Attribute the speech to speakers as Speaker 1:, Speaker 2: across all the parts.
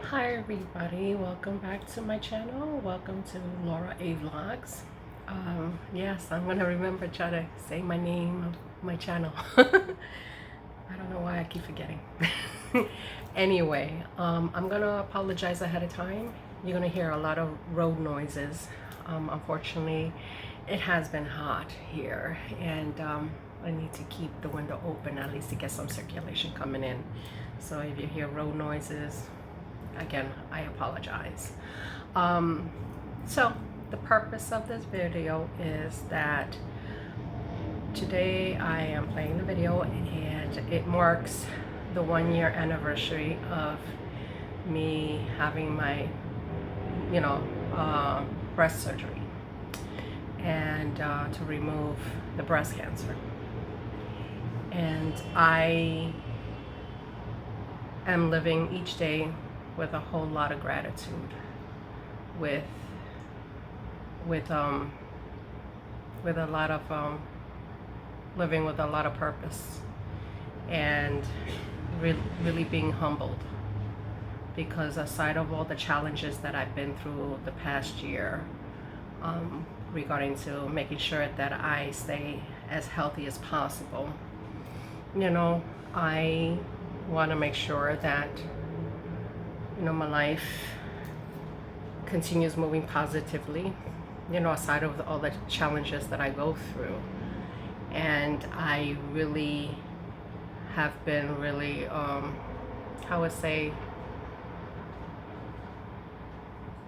Speaker 1: Hi everybody, welcome back to my channel. Welcome to Laura A Vlogs. Yes, I'm gonna remember try to say my name of my channel. I don't know why I keep forgetting. Anyway, I'm gonna apologize ahead of time. You're gonna hear a lot of road noises. Unfortunately, it has been hot here, and I need to keep the window open at least to get some circulation coming in. So if you hear road noises, again, I apologize. So the purpose of this video is that today I am playing the video and it marks the 1 year anniversary of me having my breast surgery and to remove the breast cancer. And I am living each day with a whole lot of gratitude, with a lot of living with a lot of purpose, and really being humbled, because aside of all the challenges that I've been through the past year, regarding to making sure that I stay as healthy as possible, I want to make sure that my life continues moving positively, aside of all the challenges that I go through. And I really have been really, I would say,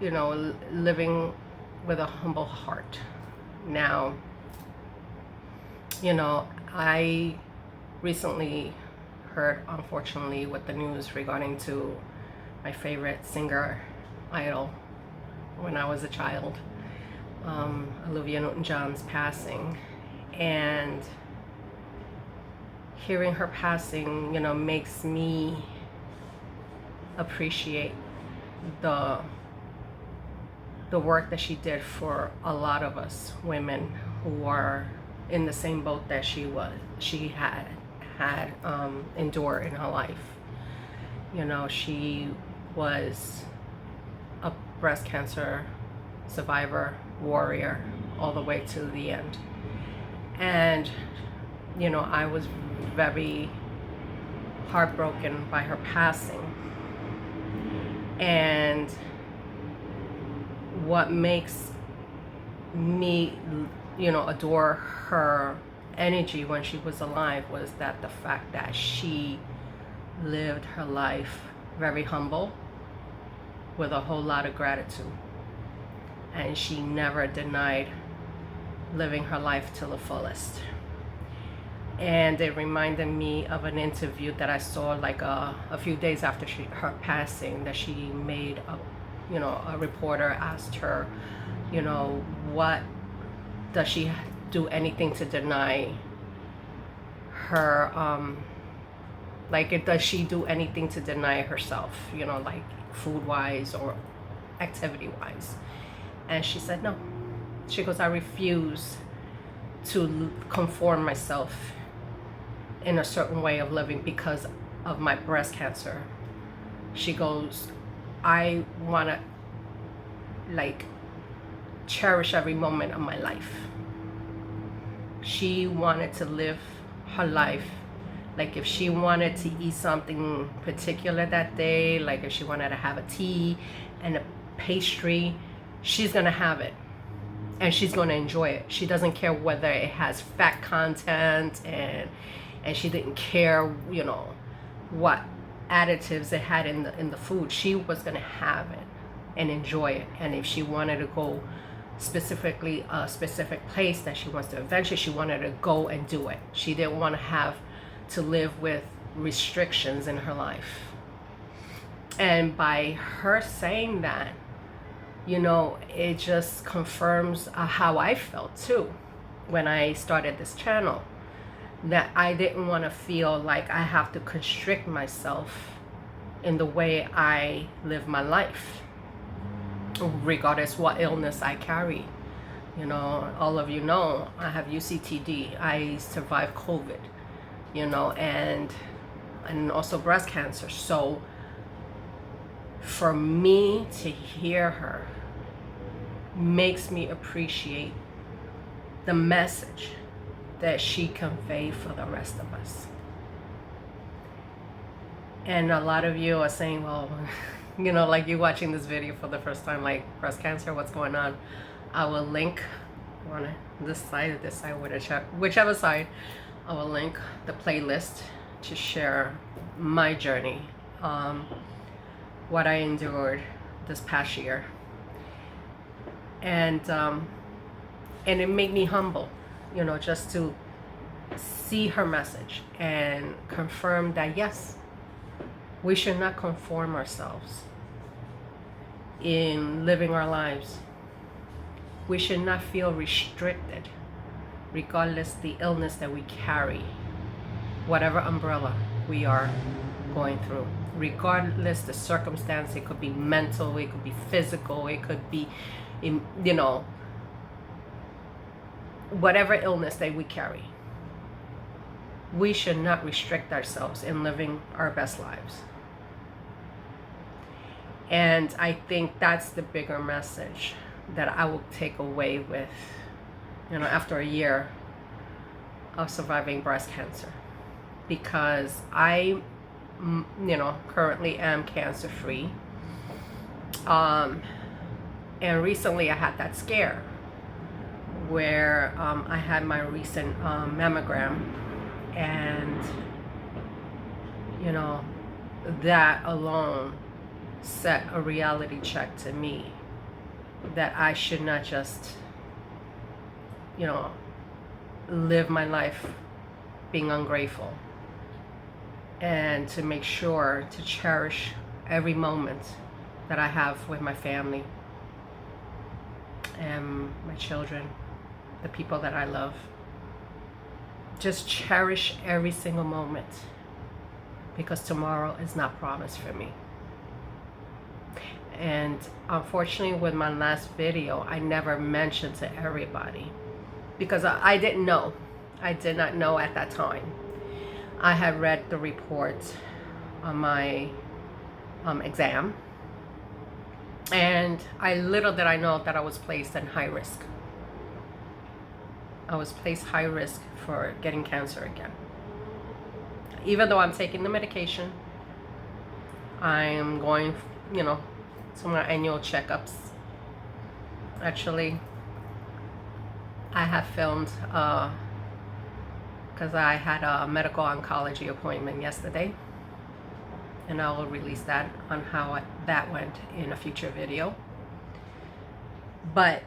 Speaker 1: living with a humble heart. Now, I recently heard, unfortunately, with the news regarding to my favorite singer idol when I was a child, Olivia Newton-John's passing. And hearing her passing, makes me appreciate the work that she did for a lot of us women who are in the same boat that she had endured in her life. She was a breast cancer survivor, warrior, all the way to the end. And I was very heartbroken by her passing. And what makes me adore her energy when she was alive was that the fact that she lived her life very humble, with a whole lot of gratitude, and she never denied living her life to the fullest. And it reminded me of an interview that I saw like a few days after her passing, that she made a reporter asked her, what does she do anything to deny her, does she do anything to deny herself, like food wise or activity wise? And she said no. She goes, I refuse to conform myself in a certain way of living because of my breast cancer. She goes, I want to cherish every moment of my life. She wanted to live her life. Like if she wanted to eat something particular that day, like if she wanted to have a tea and a pastry, she's gonna have it and she's gonna enjoy it. She doesn't care whether it has fat content, and she didn't care what additives it had in the food. She was gonna have it and enjoy it. And if she wanted to go specifically a specific place that she wants to adventure, she wanted to go and do it. She didn't want to have to live with restrictions in her life. And by her saying that, it just confirms how I felt too when I started this channel, that I didn't want to feel like I have to constrict myself in the way I live my life, regardless what illness I carry. All of I have UCTD. I survived COVID, and also breast cancer. So for me to hear her makes me appreciate the message that she conveyed for the rest of us. And a lot of you are saying, well, you know, like you watching this video for the first time, like breast cancer, what's going on? I will link on this side, whichever side, I will link the playlist to share my journey, what I endured this past year. And it made me humble, you know, just to see her message and confirm that yes, we should not conform ourselves in living our lives. We should not feel restricted regardless the illness that we carry, whatever umbrella we are going through, regardless the circumstance. It could be mental, it could be physical, it could be, you know, whatever illness that we carry. We should not restrict ourselves in living our best lives. And I think that's the bigger message that I will take away with, you know, after a year of surviving breast cancer. Because I, you know, currently am cancer free. And recently I had that scare where I had my recent mammogram, and you know, that alone set a reality check to me that I should not just, you know, live my life being ungrateful, and to make sure to cherish every moment that I have with my family and my children, the people that I love. Just cherish every single moment, because tomorrow is not promised for me. And unfortunately, with my last video, I never mentioned to everybody, because I didn't know. I did not know at that time. I had read the report on my exam, and little did I know that I was placed in high risk. I was placed high risk for getting cancer again. Even though I'm taking the medication, I'm going, you know, to my annual checkups. Actually, I have filmed, because I had a medical oncology appointment yesterday, and I will release that on how that went in a future video. But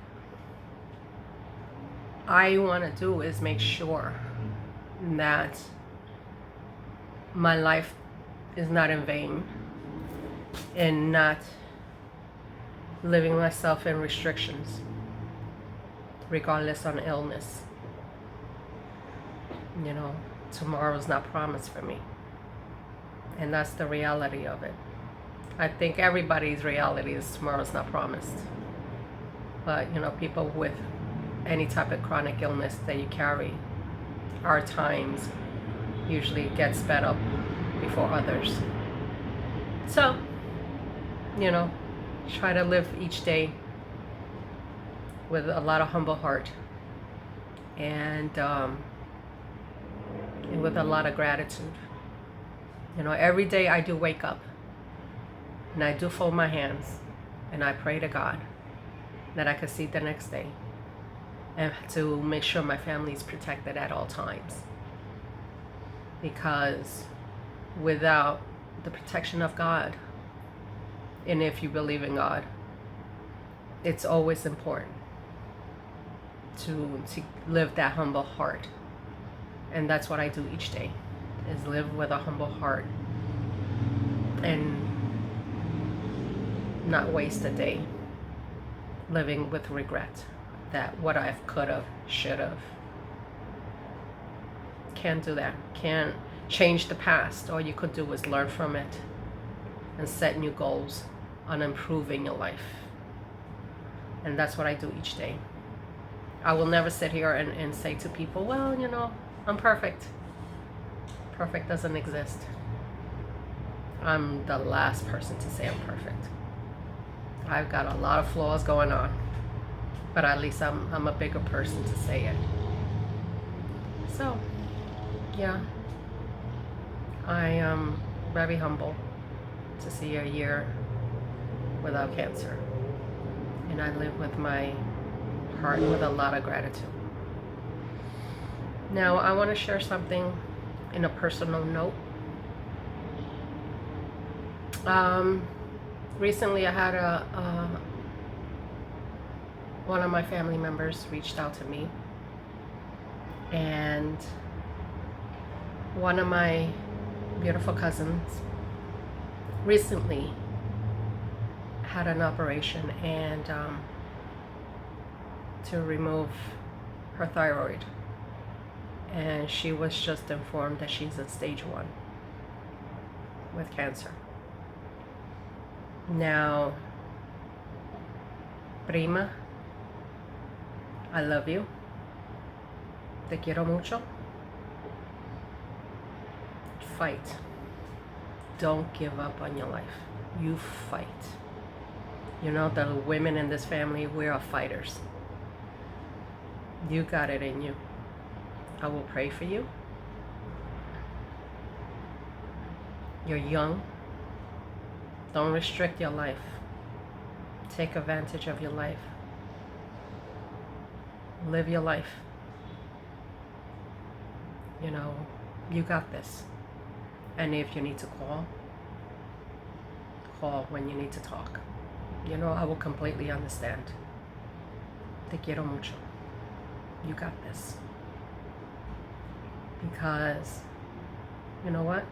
Speaker 1: I want to do is make sure that my life is not in vain, and not living myself in restrictions regardless on illness. You know, tomorrow's not promised for me, and that's the reality of it. I think everybody's reality is tomorrow's not promised, but you know, people with any type of chronic illness that you carry, our times usually get sped up before others. So, you know, try to live each day with a lot of humble heart, and with a lot of gratitude. You know, every day I do wake up and I do fold my hands and I pray to God that I could see the next day, and to make sure my family is protected at all times. Because without the protection of God, and if you believe in God, it's always important to live that humble heart. And that's what I do each day, is live with a humble heart and not waste a day living with regret that what I could have, should have. Can't do that. Can't change the past. All you could do is learn from it and set new goals on improving your life. And that's what I do each day. I will never sit here and say to people, well, you know, I'm perfect. Perfect doesn't exist. I'm the last person to say I'm perfect. I've got a lot of flaws going on, but at least I'm a bigger person to say it. So, yeah, I am very humble to see a year without cancer, and I live with my heart with a lot of gratitude. Now, I want to share something in a personal note. Recently I had one of my family members reached out to me, and one of my beautiful cousins recently had an operation and to remove her thyroid, and she was just informed that she's at stage 1 with cancer. Now, prima, I love you. Te quiero mucho. Fight. Don't give up on your life. You fight. You know, the women in this family, we are fighters. You got it in you. I will pray for you. You're young. Don't restrict your life. Take advantage of your life. Live your life. You know, you got this. And if you need to call when you need to talk. You know, I will completely understand. Te quiero mucho. You got this. Because, you know what?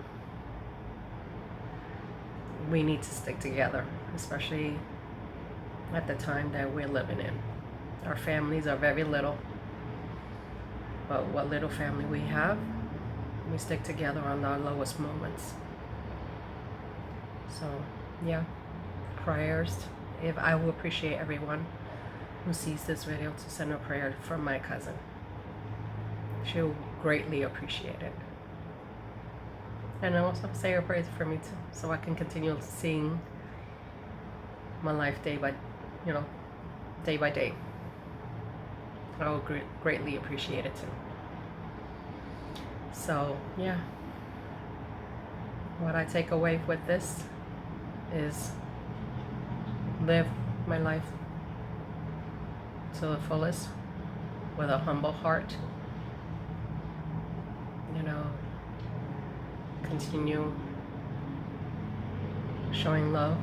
Speaker 1: We need to stick together, especially at the time that we're living in. Our families are very little, but what little family we have, we stick together on our lowest moments. So, yeah, prayers. If I will appreciate everyone who sees this video to send a prayer for my cousin. She'll greatly appreciate it. And also say a prayer for me too, so I can continue seeing my life day by day. I will greatly appreciate it too. So yeah, what I take away with this is live my life to the fullest with a humble heart. You know, continue showing love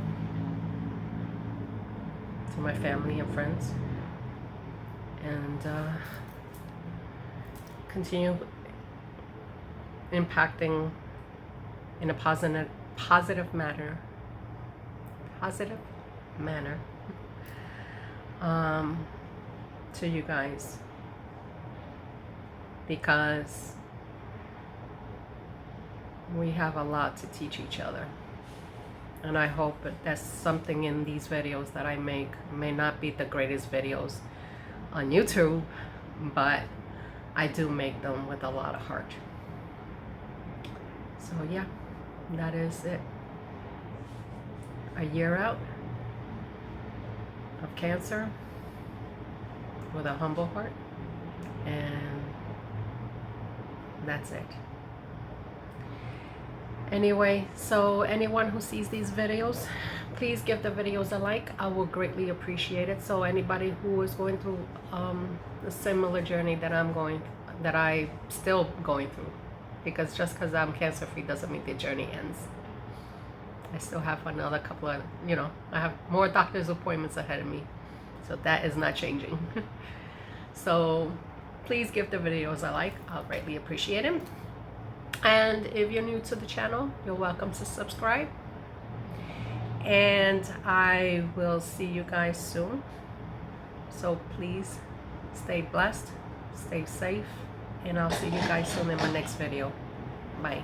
Speaker 1: to my family and friends, and continue impacting in a positive manner to you guys, because we have a lot to teach each other. And I hope that there's something in these videos that I make. May not be the greatest videos on YouTube, but I do make them with a lot of heart. So yeah, that is it. A year out of cancer with a humble heart, and that's it. Anyway, so anyone who sees these videos, please give the videos a like. I will greatly appreciate it. So anybody who is going through a similar journey that I'm still going through, because just because I'm cancer free doesn't mean the journey ends. I still have another couple of, I have more doctor's appointments ahead of me, so that is not changing. So please give the videos a like. I'll greatly appreciate it. And if you're new to the channel, you're welcome to subscribe. And I will see you guys soon. So please stay blessed, stay safe, and I'll see you guys soon in my next video. Bye.